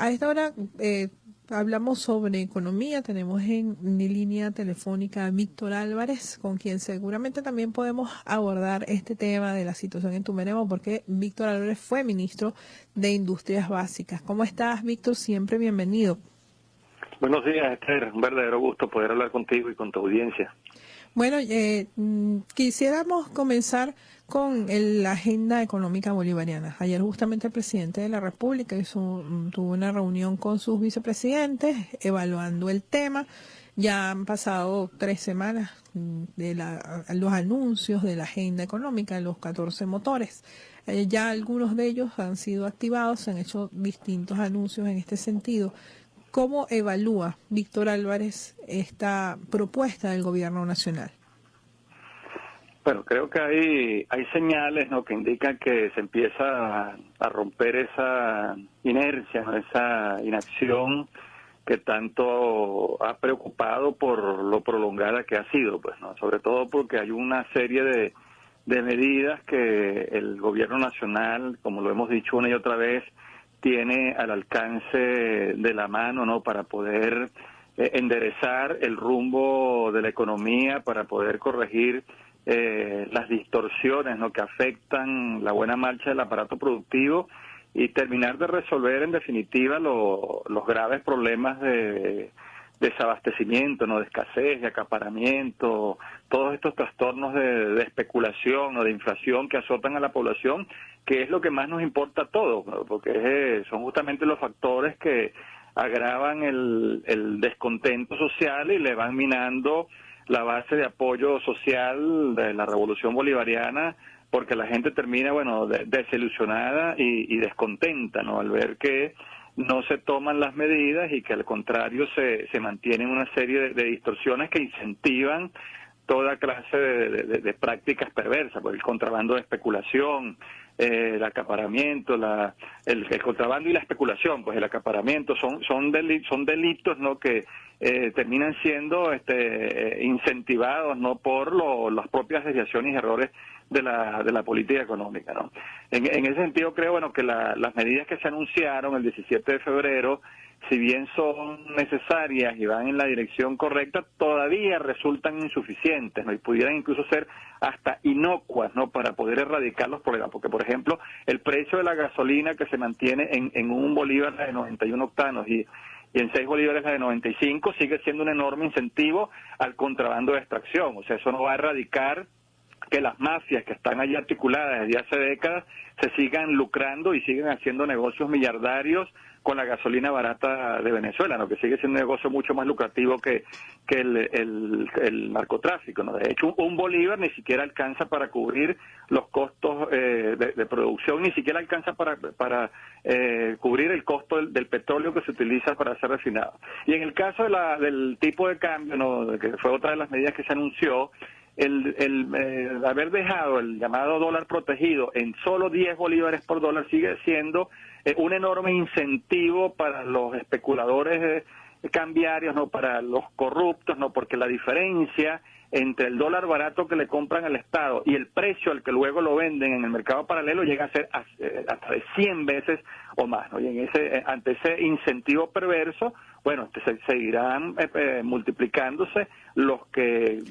A esta hora hablamos sobre economía. Tenemos en línea telefónica a Víctor Álvarez, con quien seguramente también podemos abordar este tema de la situación en Tumeremo, porque Víctor Álvarez fue ministro de Industrias Básicas. ¿Cómo estás, Víctor? Siempre bienvenido. Buenos días, Esther. Un verdadero gusto poder hablar contigo y con tu audiencia. Bueno, quisiéramos comenzar con la agenda económica bolivariana. Ayer justamente el presidente de la República tuvo una reunión con sus vicepresidentes evaluando el tema. Ya han pasado 3 semanas de los anuncios de la agenda económica, los 14 motores. Ya algunos de ellos han sido activados, se han hecho distintos anuncios en este sentido. ¿Cómo evalúa Víctor Álvarez esta propuesta del gobierno nacional? Bueno, creo que hay señales, ¿no?, que indican que se empieza a romper esa inercia, ¿no?, esa inacción que tanto ha preocupado por lo prolongada que ha sido, pues, ¿no? Sobre todo porque hay una serie de medidas que el gobierno nacional, como lo hemos dicho una y otra vez, tiene al alcance de la mano, ¿no?, para poder enderezar el rumbo de la economía, para poder corregir las distorsiones, ¿no?, que afectan la buena marcha del aparato productivo y terminar de resolver en definitiva los graves problemas de desabastecimiento, ¿no?, de escasez, de acaparamiento, todos estos trastornos de especulación o de inflación que azotan a la población, que es lo que más nos importa a todos, ¿no?, porque son justamente los factores que agravan el descontento social y le van minando la base de apoyo social de la revolución bolivariana, porque la gente termina, bueno, desilusionada y descontenta, ¿no?, al ver que no se toman las medidas y que al contrario se mantienen una serie de distorsiones que incentivan toda clase de prácticas perversas, por el contrabando de especulación, el acaparamiento, el contrabando y la especulación, pues el acaparamiento son delitos, ¿no?, que terminan siendo incentivados, ¿no?, por las propias desviaciones y errores de la política económica, ¿no? En ese sentido creo, bueno, que las medidas que se anunciaron el 17 de febrero, si bien son necesarias y van en la dirección correcta, todavía resultan insuficientes, ¿no?, y pudieran incluso ser hasta inocuas, ¿no?, para poder erradicar los problemas, porque por ejemplo el precio de la gasolina, que se mantiene en 1 bolívar la de 91 octanos y en 6 bolívares la de 95, sigue siendo un enorme incentivo al contrabando de extracción. O sea, eso no va a erradicar que las mafias que están allí articuladas desde hace décadas se sigan lucrando y siguen haciendo negocios millardarios con la gasolina barata de Venezuela, ¿no?, que sigue siendo un negocio mucho más lucrativo que el narcotráfico, ¿no? De hecho, 1 bolívar ni siquiera alcanza para cubrir los costos de producción, ni siquiera alcanza para cubrir el costo del petróleo que se utiliza para ser refinado. Y en el caso del tipo de cambio, ¿no?, que fue otra de las medidas que se anunció, haber dejado el llamado dólar protegido en solo 10 bolívares por dólar sigue siendo un enorme incentivo para los especuladores cambiarios, no para los corruptos, no, porque la diferencia entre el dólar barato que le compran al Estado y el precio al que luego lo venden en el mercado paralelo llega a ser hasta de 100 veces o más, ¿no? Y ante ese incentivo perverso, bueno, seguirán multiplicándose los que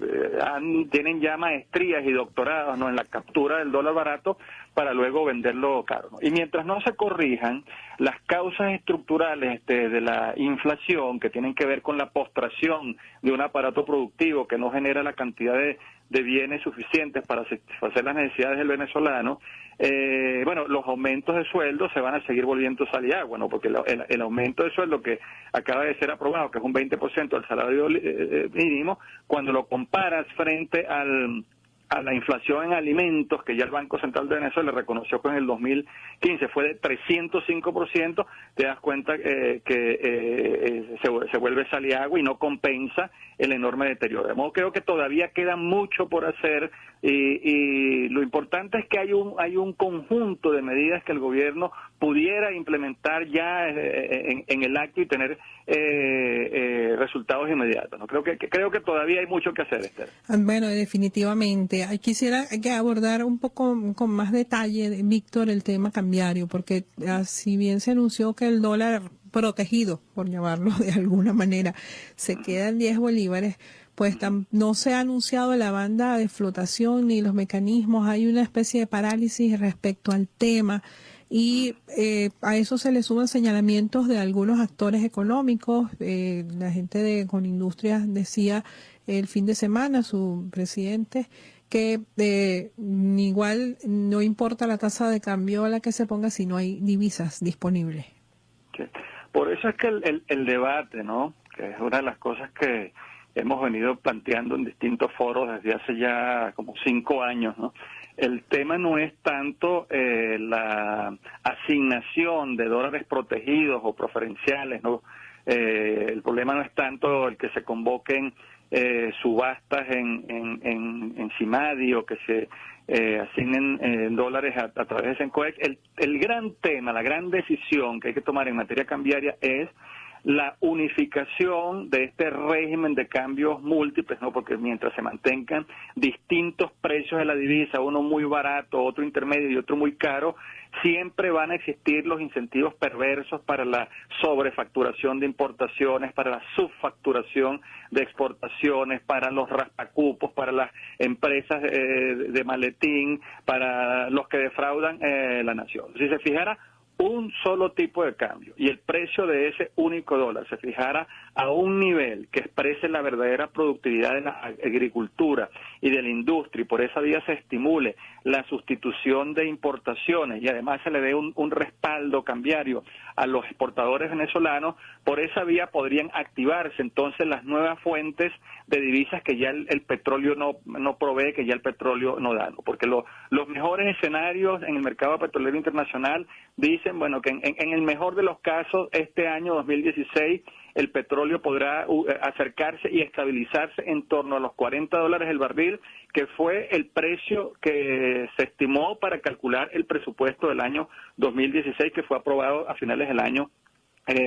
tienen ya maestrías y doctorados, ¿no?, en la captura del dólar barato para luego venderlo caro, ¿no? Y mientras no se corrijan las causas estructurales de la inflación, que tienen que ver con la postración de un aparato productivo que no genera la cantidad de bienes suficientes para satisfacer las necesidades del venezolano, bueno, los aumentos de sueldo se van a seguir volviendo sal y agua, ¿no?, porque el aumento de sueldo que acaba de ser aprobado, que es un 20% del salario mínimo, cuando lo comparas frente a la inflación en alimentos, que ya el Banco Central de Venezuela reconoció que en el 2015 fue de 305%, te das cuenta que se vuelve sal y agua y no compensa el enorme deterioro. De modo creo que todavía queda mucho por hacer y lo importante es que hay un conjunto de medidas que el gobierno pudiera implementar ya en el acto y tener resultados inmediatos, ¿no? Creo que todavía hay mucho que hacer, Esther. Bueno, definitivamente. Quisiera que abordar un poco con más detalle, Víctor, el tema cambiario, porque si bien se anunció que el dólar protegido, por llamarlo de alguna manera, se queda en 10 bolívares, pues no se ha anunciado la banda de flotación ni los mecanismos, hay una especie de parálisis respecto al tema. Y a eso se le suman señalamientos de algunos actores económicos. La gente de Conindustrias decía el fin de semana, su presidente, que igual no importa la tasa de cambio a la que se ponga si no hay divisas disponibles. Sí. Por eso es que el debate, ¿no?, que es una de las cosas que hemos venido planteando en distintos foros desde hace ya como 5 años, ¿no? El tema no es tanto la asignación de dólares protegidos o preferenciales, ¿no? El problema no es tanto el que se convoquen subastas en CIMADI o que se asignen dólares a través de Sencoex. El gran tema, la gran decisión que hay que tomar en materia cambiaria es la unificación de este régimen de cambios múltiples, ¿no? Porque mientras se mantengan distintos precios de la divisa, uno muy barato, otro intermedio y otro muy caro, siempre van a existir los incentivos perversos para la sobrefacturación de importaciones, para la subfacturación de exportaciones, para los raspacupos, para las empresas de maletín, para los que defraudan la nación. Si se fijara, un solo tipo de cambio y el precio de ese único dólar se fijara a un nivel que exprese la verdadera productividad de la agricultura y de la industria, y por esa vía se estimule la sustitución de importaciones y además se le dé un respaldo cambiario a los exportadores venezolanos, por esa vía podrían activarse entonces las nuevas fuentes de divisas que ya el petróleo no provee, que ya el petróleo no da, ¿no? Porque los mejores escenarios en el mercado petrolero internacional dicen, bueno, que en el mejor de los casos, este año 2016, el petróleo podrá acercarse y estabilizarse en torno a los $40 el barril, que fue el precio que se estimó para calcular el presupuesto del año 2016, que fue aprobado a finales del año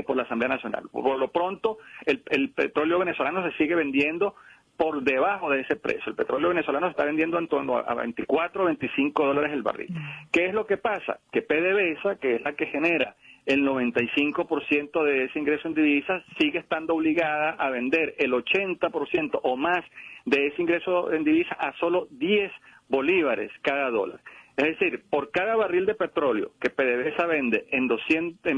por la Asamblea Nacional. Por lo pronto, el petróleo venezolano se sigue vendiendo por debajo de ese precio. El petróleo venezolano se está vendiendo en torno a 24 o 25 dólares el barril. ¿Qué es lo que pasa? Que PDVSA, que es la que genera el 95% de ese ingreso en divisas, sigue estando obligada a vender el 80% o más de ese ingreso en divisas a solo 10 bolívares cada dólar. Es decir, por cada barril de petróleo que PDVSA vende en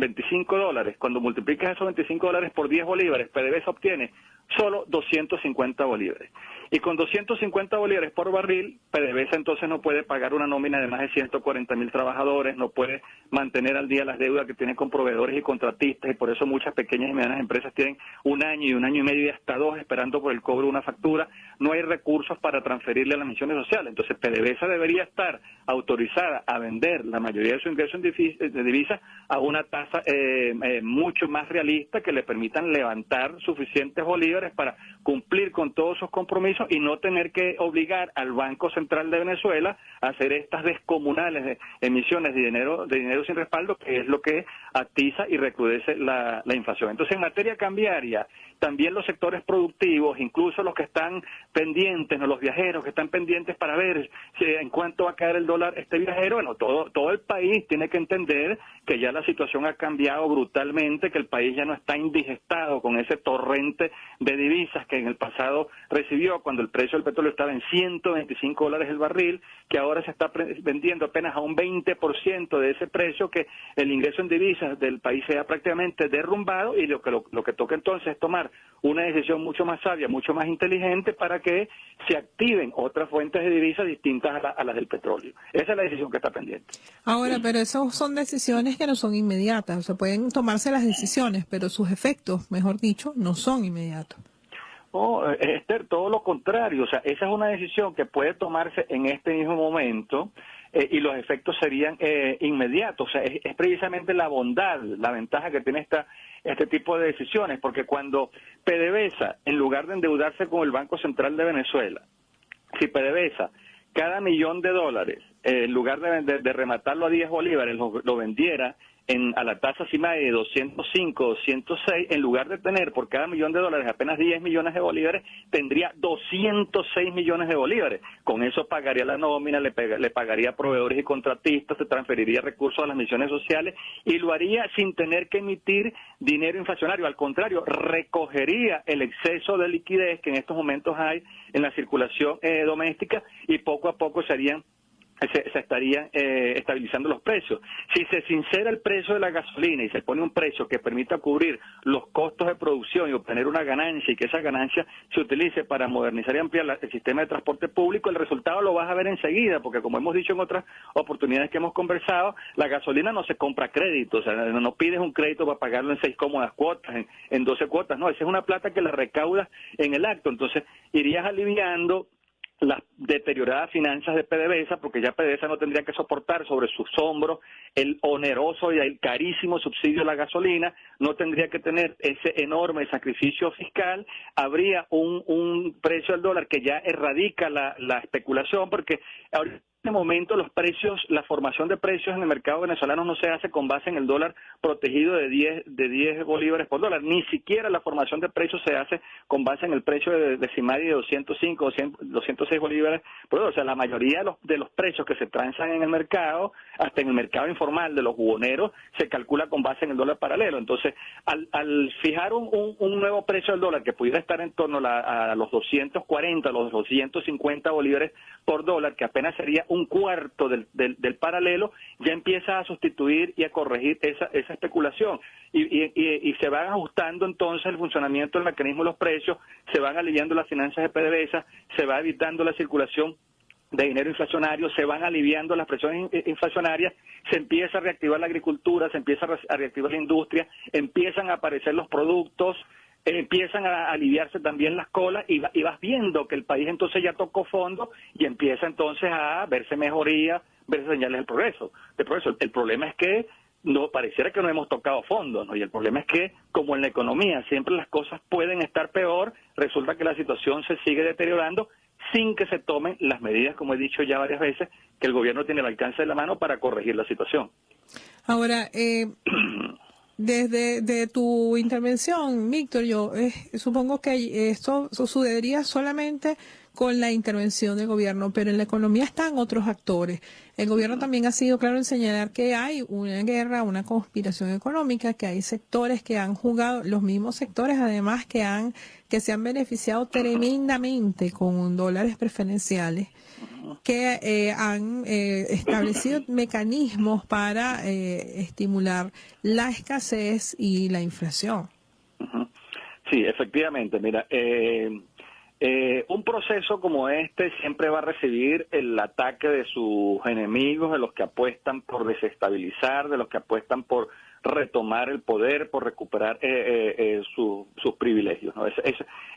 25 dólares, cuando multiplicas esos 25 dólares por 10 bolívares, PDVSA obtiene solo 250 bolívares. Y con 250 bolívares por barril, PDVSA entonces no puede pagar una nómina de más de 140.000 trabajadores, no puede mantener al día las deudas que tiene con proveedores y contratistas, y por eso muchas pequeñas y medianas empresas tienen 1 año y 1 año y medio y hasta 2 esperando por el cobro de una factura. No hay recursos para transferirle a las misiones sociales. Entonces PDVSA debería estar autorizada a vender la mayoría de su ingreso de divisas a una tasa mucho más realista, que le permitan levantar suficientes bolívares para cumplir con todos sus compromisos y no tener que obligar al Banco Central de Venezuela a hacer estas descomunales emisiones de dinero sin respaldo, que es lo que atiza y recrudece la inflación. Entonces, en materia cambiaria, también los sectores productivos, incluso los que están pendientes, ¿no?, los viajeros que están pendientes para ver en cuánto va a caer el dólar este viajero, bueno, todo el país tiene que entender que ya la situación ha cambiado brutalmente, que el país ya no está indigestado con ese torrente de divisas que en el pasado recibió cuando el precio del petróleo estaba en 125 dólares el barril, que ahora se está vendiendo apenas a un 20% de ese precio, que el ingreso en divisas del país se ha prácticamente derrumbado, y lo que toca entonces es tomar una decisión mucho más sabia, mucho más inteligente, para que se activen otras fuentes de divisas distintas a las del petróleo. Esa es la decisión que está pendiente. Ahora, pero esas son decisiones que no son inmediatas. O sea, pueden tomarse las decisiones, pero sus efectos, mejor dicho, no son inmediatos. No, Esther, todo lo contrario. O sea, esa es una decisión que puede tomarse en este mismo momento y los efectos serían inmediatos. O sea, es precisamente la bondad, la ventaja que tiene este tipo de decisiones, porque cuando PDVSA, en lugar de endeudarse con el Banco Central de Venezuela, si PDVSA cada $1.000.000, en lugar de rematarlo a 10 bolívares, lo vendiera a la tasa encima de 205, 206, en lugar de tener por cada $1.000.000 apenas 10 millones de bolívares, tendría 206 millones de bolívares. Con eso pagaría la nómina, le pagaría a proveedores y contratistas, se transferiría recursos a las misiones sociales y lo haría sin tener que emitir dinero inflacionario. Al contrario, recogería el exceso de liquidez que en estos momentos hay en la circulación doméstica y poco a poco se estarían estabilizando los precios. Si se sincera el precio de la gasolina y se pone un precio que permita cubrir los costos de producción y obtener una ganancia y que esa ganancia se utilice para modernizar y ampliar el sistema de transporte público, el resultado lo vas a ver enseguida, porque como hemos dicho en otras oportunidades que hemos conversado, la gasolina no se compra a crédito, o sea, no pides un crédito para pagarlo en 6 cómodas cuotas, en 12 cuotas, no, esa es una plata que la recaudas en el acto, entonces irías aliviando las deterioradas finanzas de PDVSA, porque ya PDVSA no tendría que soportar sobre sus hombros el oneroso y el carísimo subsidio a la gasolina, no tendría que tener ese enorme sacrificio fiscal, habría un precio del dólar que ya erradica la especulación, porque ahorita en este momento los precios, la formación de precios en el mercado venezolano no se hace con base en el dólar protegido de 10 bolívares por dólar, ni siquiera la formación de precios se hace con base en el precio de CIMADI de 205, 206 bolívares por dólar. O sea, la mayoría de los precios que se transan en el mercado, hasta en el mercado informal de los jugoneros, se calcula con base en el dólar paralelo. Entonces, al fijar un nuevo precio del dólar que pudiera estar en torno a los 240, los 250 bolívares por dólar, que apenas sería un cuarto del paralelo, ya empieza a sustituir y a corregir esa especulación y se van ajustando entonces el funcionamiento del mecanismo de los precios, se van aliviando las finanzas de PDVSA, se va evitando la circulación de dinero inflacionario, se van aliviando las presiones inflacionarias, se empieza a reactivar la agricultura, se empieza a reactivar la industria, empiezan a aparecer los productos, empiezan a aliviarse también las colas y vas viendo que el país entonces ya tocó fondo y empieza entonces a verse mejoría, verse señales del progreso. El problema es que no pareciera que no hemos tocado fondo, ¿no? Y el problema es que, como en la economía siempre las cosas pueden estar peor, resulta que la situación se sigue deteriorando sin que se tomen las medidas, como he dicho ya varias veces, que el gobierno tiene al alcance de la mano para corregir la situación. Ahora, desde tu intervención, Víctor, yo supongo que esto sucedería solamente con la intervención del gobierno, pero en la economía están otros actores. El gobierno también ha sido claro en señalar que hay una guerra, una conspiración económica, que hay sectores que han jugado, los mismos sectores además que se han beneficiado tremendamente con dólares preferenciales, que han establecido mecanismos para estimular la escasez y la inflación. Sí, efectivamente. Mira, un proceso como este siempre va a recibir el ataque de sus enemigos, de los que apuestan por desestabilizar, de los que apuestan por retomar el poder, por recuperar sus privilegios, ¿no? Eso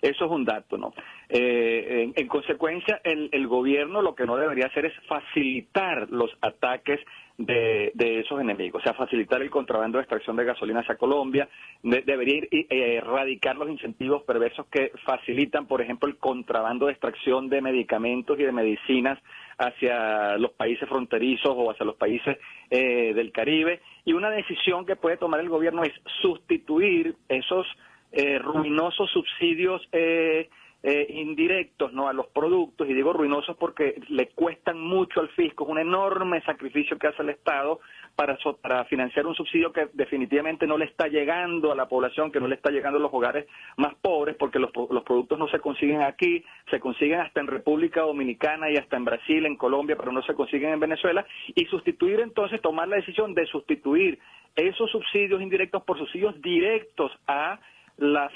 es un dato, ¿no? En consecuencia, el gobierno lo que no debería hacer es facilitar los ataques de esos enemigos, o sea, facilitar el contrabando de extracción de gasolina hacia Colombia, debería erradicar los incentivos perversos que facilitan, por ejemplo, el contrabando de extracción de medicamentos y de medicinas hacia los países fronterizos o hacia los países del Caribe, y una decisión que puede tomar el gobierno es sustituir esos ruinosos subsidios indirectos, ¿no?, a los productos, y digo ruinosos porque le cuestan mucho al fisco, es un enorme sacrificio que hace el Estado para financiar un subsidio que definitivamente no le está llegando a la población, que no le está llegando a los hogares más pobres, porque los productos no se consiguen aquí, se consiguen hasta en República Dominicana y hasta en Brasil, en Colombia, pero no se consiguen en Venezuela, y sustituir entonces, tomar la decisión de sustituir esos subsidios indirectos por subsidios directos a las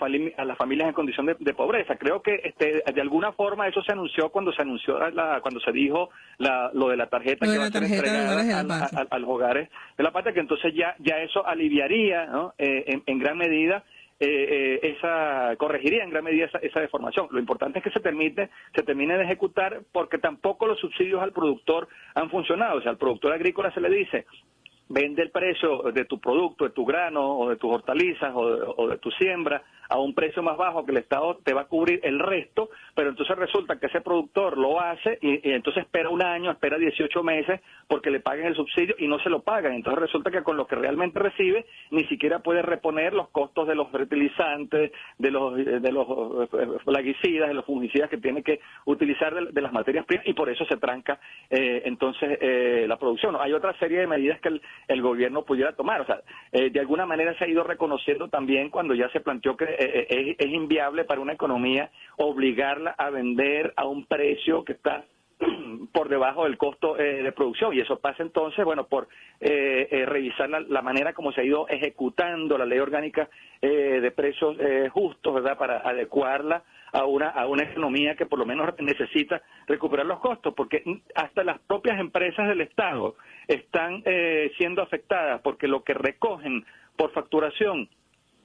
familias en condición de pobreza. Creo que de alguna forma eso se anunció cuando se dijo lo de la tarjeta que va a ser entregada a los hogares de la patria, que entonces ya eso aliviaría, ¿no?, en gran medida corregiría en gran medida esa deformación. Lo importante es que se termine de ejecutar, porque tampoco los subsidios al productor han funcionado. O sea, al productor agrícola se le dice: vende el precio de tu producto, de tu grano o de tus hortalizas o de tu siembra a un precio más bajo, que el Estado te va a cubrir el resto, pero entonces resulta que ese productor lo hace y entonces espera un año, espera 18 meses porque le paguen el subsidio y no se lo pagan. Entonces resulta que con lo que realmente recibe ni siquiera puede reponer los costos de los fertilizantes, de los plaguicidas, de los fungicidas que tiene que utilizar de las materias primas, y por eso se tranca entonces la producción. Hay otra serie de medidas que el gobierno pudiera tomar. O sea, de alguna manera se ha ido reconociendo también cuando ya se planteó que es inviable para una economía obligarla a vender a un precio que está por debajo del costo de producción, y eso pasa entonces, bueno, por revisar la manera como se ha ido ejecutando la ley orgánica de precios justos, ¿verdad?, para adecuarla a una economía que por lo menos necesita recuperar los costos, porque hasta las propias empresas del Estado están siendo afectadas, porque lo que recogen por facturación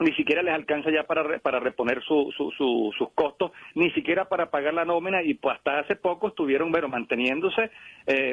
ni siquiera les alcanza ya para reponer sus costos, ni siquiera para pagar la nómina, y pues hasta hace poco estuvieron manteniéndose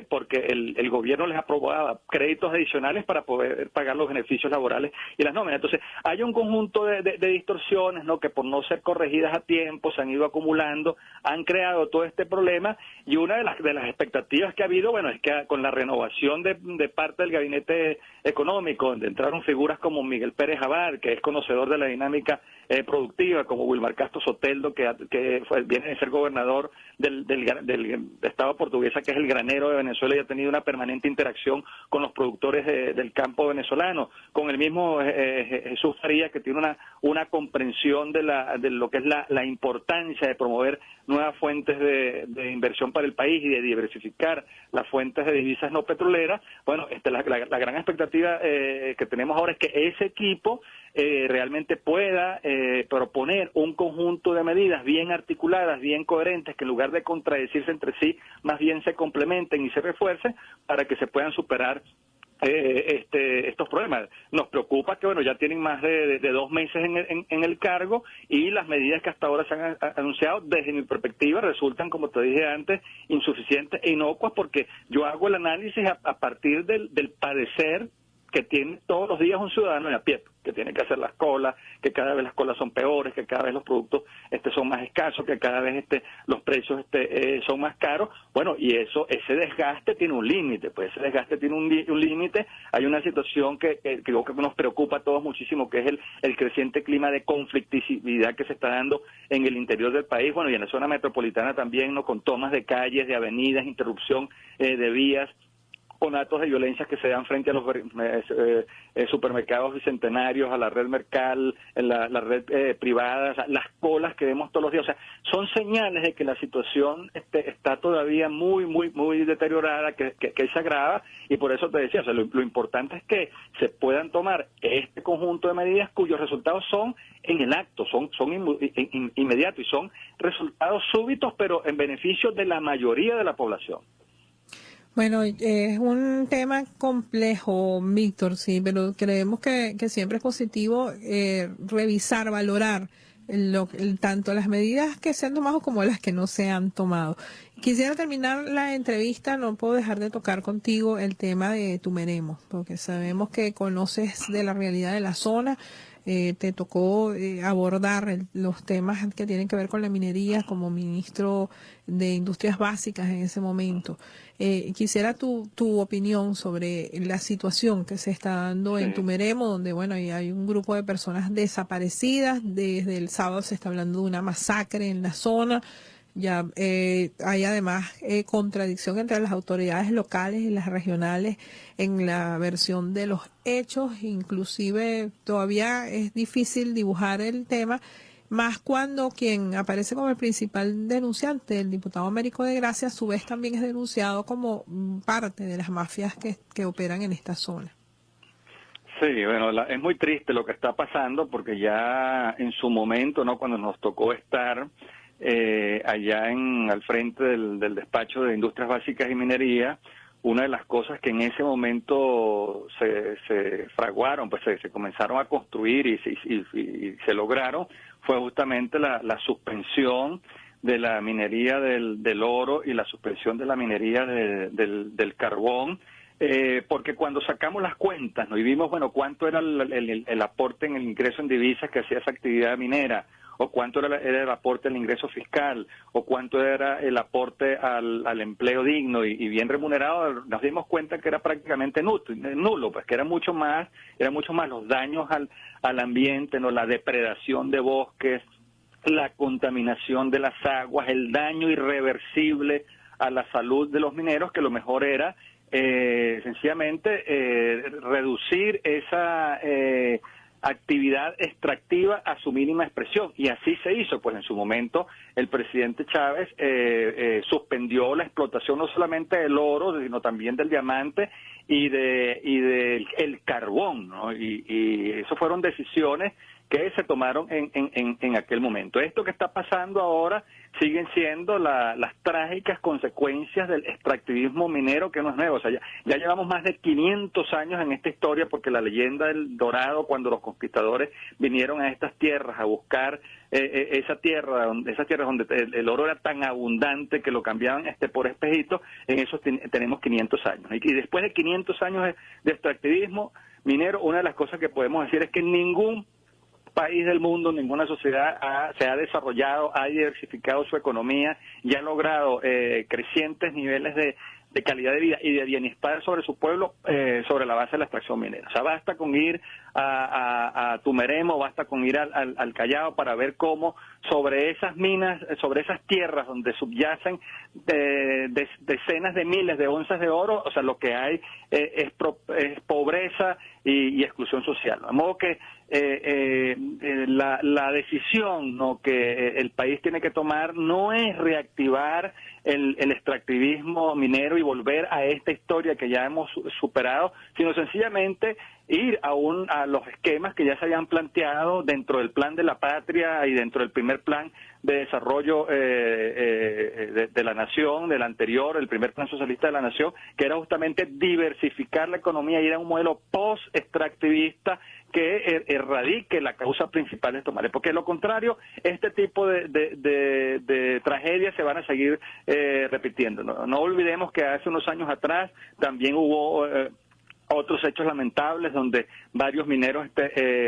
porque el gobierno les aprobaba créditos adicionales para poder pagar los beneficios laborales y las nóminas. Entonces hay un conjunto de distorsiones, ¿no?, que por no ser corregidas a tiempo se han ido acumulando, han creado todo este problema, y una de las expectativas que ha habido, bueno, es que con la renovación de parte del gabinete económico, donde entraron figuras como Miguel Pérez Abad, que es conocedor de la dinámica productiva, como Wilmar Castro Soteldo, que viene de ser gobernador del estado portuguesa, que es el granero de Venezuela, y ha tenido una permanente interacción con los productores del campo venezolano, con el mismo Jesús Farías, que tiene una comprensión de lo que es la importancia de promover nuevas fuentes de inversión para el país y de diversificar las fuentes de divisas no petroleras. Bueno, la gran expectativa que tenemos ahora es que ese equipo realmente pueda proponer un conjunto de medidas bien articuladas, bien coherentes, que en lugar de contradecirse entre sí, más bien se complementen y se refuercen para que se puedan superar estos problemas. Nos preocupa que, bueno, ya tienen más de 2 meses en el cargo, y las medidas que hasta ahora se han anunciado, desde mi perspectiva, resultan, como te dije antes, insuficientes e inocuas, porque yo hago el análisis a partir del padecer que tiene todos los días un ciudadano en a pie, que tiene que hacer las colas, que cada vez las colas son peores, que cada vez los productos son más escasos, que cada vez los precios son más caros. Bueno, y ese desgaste tiene un límite, pues ese desgaste tiene un límite. Hay una situación que creo que nos preocupa a todos muchísimo, que es el creciente clima de conflictividad que se está dando en el interior del país, bueno, y en la zona metropolitana también, ¿no?, con tomas de calles, de avenidas, interrupción de vías, con actos de violencia que se dan frente a los supermercados bicentenarios, a la red Mercal, la red privada, o sea, las colas que vemos todos los días. O sea, son señales de que la situación está todavía muy, muy, muy deteriorada, que se agrava, y por eso te decía, o sea, lo importante es que se puedan tomar este conjunto de medidas cuyos resultados son en el acto, son inmediatos, y son resultados súbitos, pero en beneficio de la mayoría de la población. Bueno, es un tema complejo, Víctor, sí, pero creemos que siempre es positivo revisar, valorar tanto las medidas que se han tomado como las que no se han tomado. Quisiera terminar la entrevista, no puedo dejar de tocar contigo el tema de Tumeremo, porque sabemos que conoces de la realidad de la zona. Te tocó abordar los temas que tienen que ver con la minería como ministro de Industrias Básicas en ese momento. Quisiera tu opinión sobre la situación que se está dando en Tumeremo, donde bueno, hay un grupo de personas desaparecidas. Desde el sábado se está hablando de una masacre en la zona. Ya hay además contradicción entre las autoridades locales y las regionales en la versión de los hechos. Inclusive todavía es difícil dibujar el tema, más cuando quien aparece como el principal denunciante, el diputado Américo de Gracia, a su vez también es denunciado como parte de las mafias que operan en esta zona. Sí, bueno, es muy triste lo que está pasando, porque ya en su momento, ¿no?, cuando nos tocó estar allá al frente del despacho de Industrias Básicas y Minería, una de las cosas que en ese momento se fraguaron, pues se comenzaron a construir y se lograron, fue justamente la suspensión de la minería del oro y la suspensión de la minería del carbón porque cuando sacamos las cuentas, ¿no? Y vimos, bueno, cuánto era el aporte en el ingreso en divisas que hacía esa actividad minera, o cuánto era el aporte al ingreso fiscal, o cuánto era el aporte al empleo digno y bien remunerado, nos dimos cuenta que era prácticamente nulo, pues que era mucho más los daños al ambiente, ¿no? La depredación de bosques, la contaminación de las aguas, el daño irreversible a la salud de los mineros, que lo mejor era sencillamente reducir esa actividad extractiva a su mínima expresión, y así se hizo. Pues en su momento el presidente Chávez suspendió la explotación no solamente del oro, sino también del diamante y del carbón, ¿no? Y eso fueron decisiones que se tomaron en aquel momento. Esto que está pasando ahora siguen siendo las trágicas consecuencias del extractivismo minero, que no es nuevo. O sea, ya llevamos más de 500 años en esta historia, porque la leyenda del Dorado, cuando los conquistadores vinieron a estas tierras a buscar esas tierras donde el oro era tan abundante que lo cambiaban por espejitos, en eso tenemos 500 años. Y después de 500 años de extractivismo minero, una de las cosas que podemos decir es que ningún país del mundo, ninguna sociedad se ha desarrollado, ha diversificado su economía y ha logrado crecientes niveles de calidad de vida y de bienestar sobre su pueblo sobre la base de la extracción minera. O sea, basta con ir a Tumeremo, basta con ir al Callao para ver cómo sobre esas minas, sobre esas tierras donde subyacen decenas de miles de onzas de oro, o sea, lo que hay es pobreza y exclusión social. De modo que la decisión, ¿no?, que el país tiene que tomar no es reactivar el extractivismo minero y volver a esta historia que ya hemos superado, sino sencillamente ir a los esquemas que ya se habían planteado dentro del Plan de la Patria y dentro del primer plan de desarrollo de la nación, del anterior, el primer plan socialista de la nación, que era justamente diversificar la economía y ir a un modelo post-extractivista que erradique la causa principal de estos males, porque de lo contrario, este tipo de tragedias se van a seguir repitiendo. No olvidemos que hace unos años atrás también hubo otros hechos lamentables donde varios mineros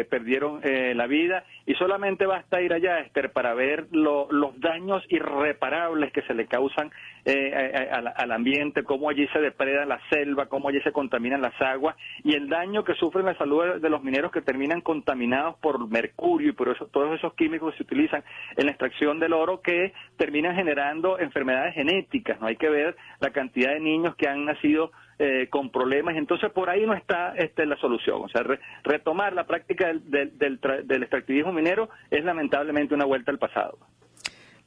perdieron la vida, y solamente basta ir allá, Esther, para ver los daños irreparables que se le causan al ambiente, cómo allí se depreda la selva, cómo allí se contaminan las aguas, y el daño que sufren la salud de los mineros, que terminan contaminados por mercurio y por todos esos químicos que se utilizan en la extracción del oro, que terminan generando enfermedades genéticas. No hay que ver la cantidad de niños que han nacido con problemas. Entonces por ahí no está la solución. O sea, retomar la práctica del extractivismo minero es lamentablemente una vuelta al pasado.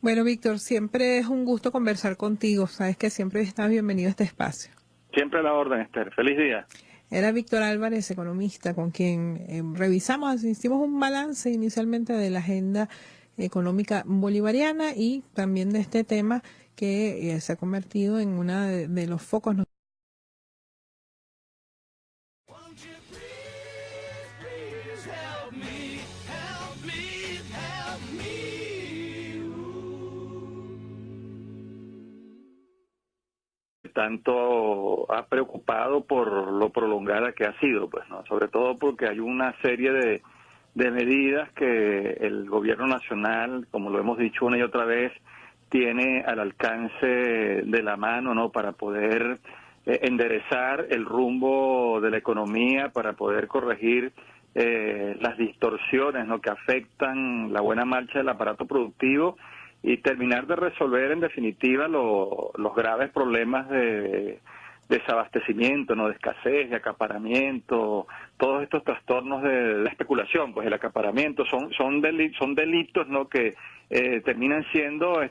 Bueno, Víctor, siempre es un gusto conversar contigo. Sabes que siempre estás bienvenido a este espacio. Siempre a la orden, Esther. Feliz día. Era Víctor Álvarez, economista, con quien hicimos un balance inicialmente de la agenda económica bolivariana y también de este tema que se ha convertido en uno de los focos. Tanto ha preocupado por lo prolongada que ha sido, pues, ¿no? Sobre todo porque hay una serie de medidas que el gobierno nacional, como lo hemos dicho una y otra vez, tiene al alcance de la mano, ¿no?, para poder enderezar el rumbo de la economía, para poder corregir las distorsiones, ¿no?, que afectan la buena marcha del aparato productivo y terminar de resolver en definitiva los graves problemas de desabastecimiento, no, de escasez, de acaparamiento, todos estos trastornos de especulación. Pues el acaparamiento son delitos, ¿no?, que terminan siendo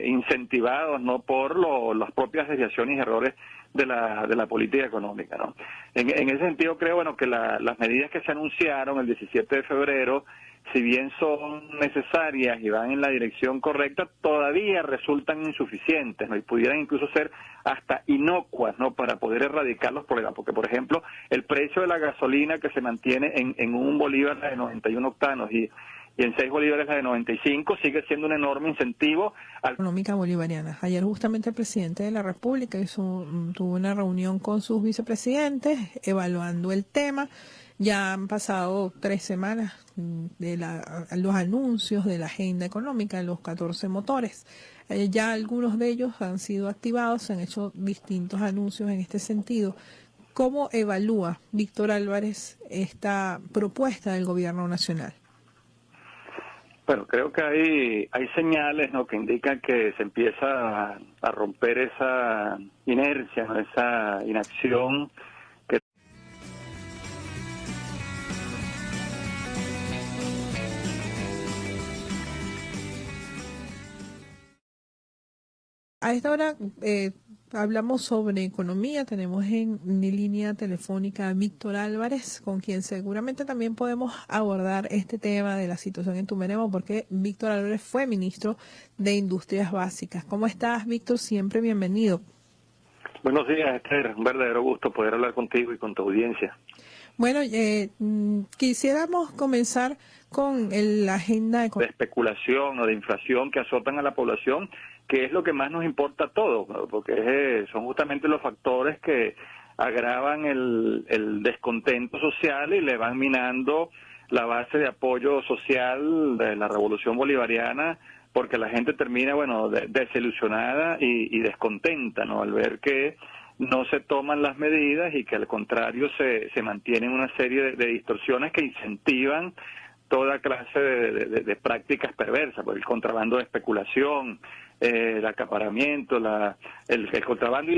incentivados, ¿no?, por las propias desviaciones y errores de la política económica, ¿no? En ese sentido creo, bueno, que las medidas que se anunciaron el 17 de febrero, si bien son necesarias y van en la dirección correcta, todavía resultan insuficientes, ¿no?, y pudieran incluso ser hasta inocuas, ¿no?, para poder erradicar los problemas. Porque, por ejemplo, el precio de la gasolina, que se mantiene en un bolívar de 91 octanos, y y en 6 bolívares la de 95, sigue siendo un enorme incentivo al Económica bolivariana. Ayer justamente el presidente de la República tuvo una reunión con sus vicepresidentes evaluando el tema. Ya han pasado 3 semanas de los anuncios de la agenda económica, los 14 motores. Ya algunos de ellos han sido activados, se han hecho distintos anuncios en este sentido. ¿Cómo evalúa Víctor Álvarez esta propuesta del gobierno nacional? Bueno, creo que hay señales, ¿no?, que indican que se empieza a romper esa inercia, ¿no?, esa inacción que A esta hora hablamos sobre economía. Tenemos en línea telefónica a Víctor Álvarez, con quien seguramente también podemos abordar este tema de la situación en Tumeremo, porque Víctor Álvarez fue ministro de Industrias Básicas. ¿Cómo estás, Víctor? Siempre bienvenido. Buenos días, Esther. Un verdadero gusto poder hablar contigo y con tu audiencia. Bueno, quisiéramos comenzar con la agenda De especulación o de inflación que azotan a la población, que es lo que más nos importa a todos, ¿no?, porque son justamente los factores que agravan el descontento social y le van minando la base de apoyo social de la revolución bolivariana, porque la gente termina, bueno, desilusionada y descontenta, ¿no?, al ver que no se toman las medidas y que al contrario se mantienen una serie de distorsiones que incentivan toda clase de prácticas perversas, por el contrabando de especulación, el acaparamiento, el contrabando y